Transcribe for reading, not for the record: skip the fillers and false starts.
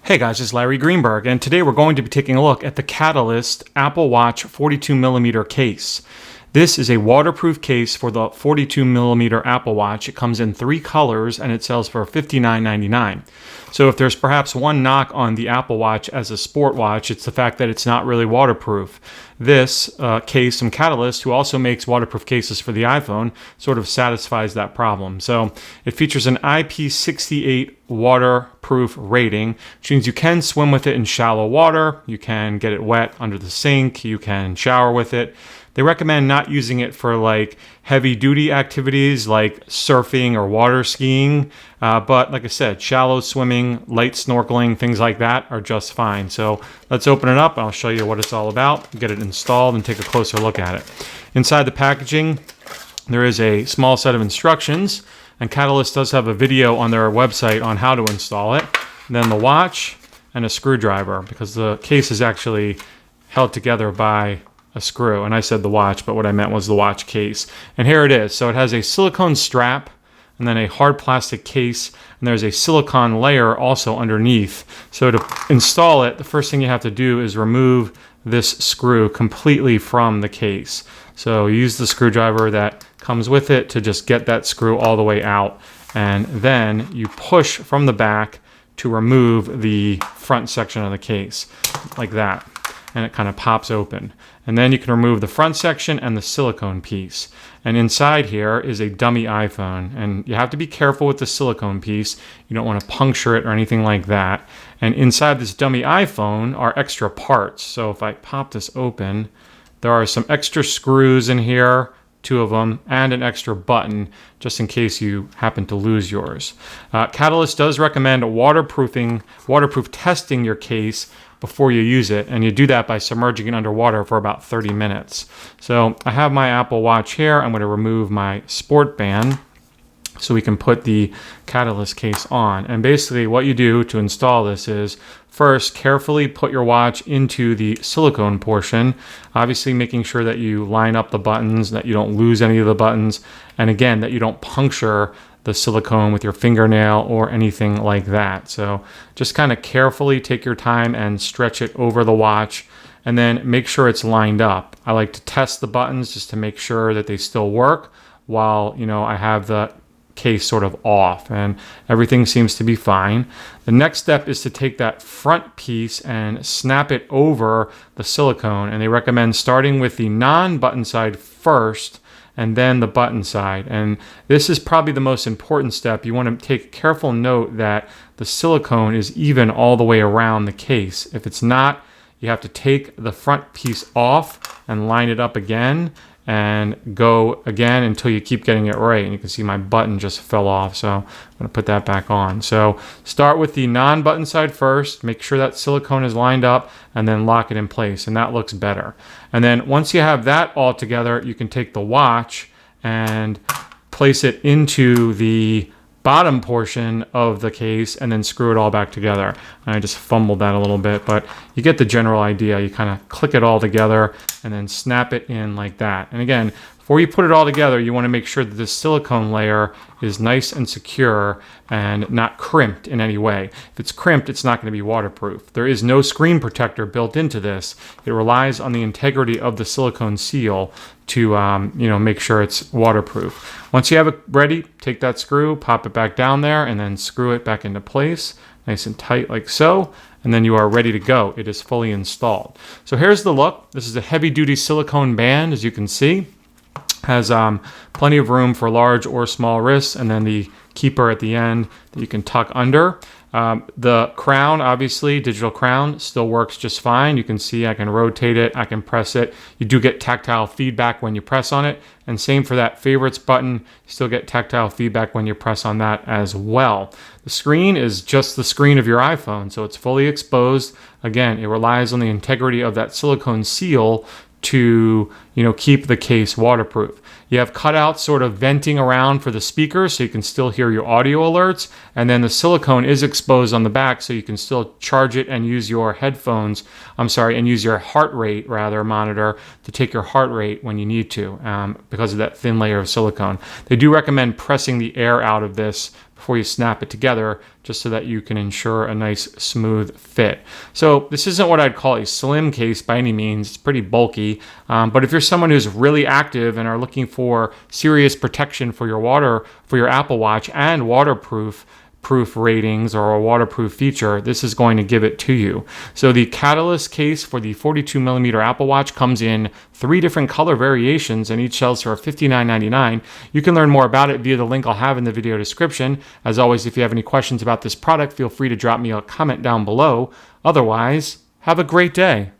Hey guys, it's Larry Greenberg, and today we're going to be taking a look at the Catalyst Apple Watch 42mm case. This is a waterproof case for the 42mm Apple Watch. It comes in 3 colors and it sells for $59.99. So if there's perhaps one knock on the Apple Watch as a sport watch, it's the fact that it's not really waterproof. This case from Catalyst, who also makes waterproof cases for the iPhone, sort of satisfies that problem. So it features an IP68 waterproof rating, which means you can swim with it in shallow water, you can get it wet under the sink, you can shower with it. They recommend not using it for like heavy duty activities like surfing or water skiing. But like I said, shallow swimming, light snorkeling, things like that are just fine. So let's open it up and I'll show you what it's all about, get it installed and take a closer look at it. Inside the packaging, there is a small set of instructions, and Catalyst does have a video on their website on how to install it. And then the watch and a screwdriver, because the case is actually held together by a screw, and I said the watch, but what I meant was the watch case. And here it is. So it has a silicone strap and then a hard plastic case, and there's a silicone layer also underneath. So to install it, the first thing you have to do is remove this screw completely from the case. So use the screwdriver that comes with it to just get that screw all the way out, and then you push from the back to remove the front section of the case like that, and it kind of pops open. And then you can remove the front section and the silicone piece. And inside here is a dummy iPhone. And you have to be careful with the silicone piece. You don't want to puncture it or anything like that. And inside this dummy iPhone are extra parts. So if I pop this open, there are some extra screws in here, 2 of them, and an extra button just in case you happen to lose yours. Catalyst does recommend waterproof testing your case before you use it, and you do that by submerging it underwater for about 30 minutes. So I have my Apple Watch here. I'm going to remove my sport band so we can put the Catalyst case on. And basically what you do to install this is first carefully put your watch into the silicone portion, obviously making sure that you line up the buttons, that you don't lose any of the buttons, and again, that you don't puncture the silicone with your fingernail or anything like that. So just kind of carefully take your time and stretch it over the watch, and then make sure it's lined up. I like to test the buttons just to make sure that they still work while, I have the case sort of off, and everything seems to be fine. The next step is to take that front piece and snap it over the silicone, and they recommend starting with the non-button side first and then the button side. And this is probably the most important step. You want to take careful note that the silicone is even all the way around the case. If it's not, you have to take the front piece off and line it up again and go again until you keep getting it right. And you can see my button just fell off, so I'm going to put that back on. So start with the non-button side first, make sure that silicone is lined up, and then lock it in place, and that looks better. And then once you have that all together, you can take the watch and place it into the bottom portion of the case and then screw it all back together. And I just fumbled that a little bit, but you get the general idea. You kind of click it all together and then snap it in like that. And again, before you put it all together, you want to make sure that this silicone layer is nice and secure and not crimped in any way. If it's crimped, it's not going to be waterproof. There is no screen protector built into this. It relies on the integrity of the silicone seal to make sure it's waterproof. Once you have it ready, take that screw, pop it back down there, and then screw it back into place, nice and tight like so, and then you are ready to go. It is fully installed. So here's the look. This is a heavy-duty silicone band, as you can see. Has plenty of room for large or small wrists, and then the keeper at the end that you can tuck under. The crown, obviously, digital crown, still works just fine. You can see I can rotate it, I can press it. You do get tactile feedback when you press on it. And same for that favorites button, you still get tactile feedback when you press on that as well. The screen is just the screen of your iPhone, so it's fully exposed. Again, it relies on the integrity of that silicone seal to keep the case waterproof. You have cutouts sort of venting around for the speakers so you can still hear your audio alerts, and then the silicone is exposed on the back so you can still charge it and use your use your heart rate monitor to take your heart rate when you need to because of that thin layer of silicone. They do recommend pressing the air out of this before you snap it together, just so that you can ensure a nice smooth fit. So this isn't what I'd call a slim case by any means. It's pretty bulky, but if you're someone who's really active and are looking for serious protection for your Apple Watch and waterproof ratings or a waterproof feature, this is going to give it to you. So the Catalyst case for the 42 millimeter Apple Watch comes in 3 different color variations, and each sells for $59.99. You can learn more about it via the link I'll have in the video description. As always, if you have any questions about this product, feel free to drop me a comment down below. Otherwise, have a great day.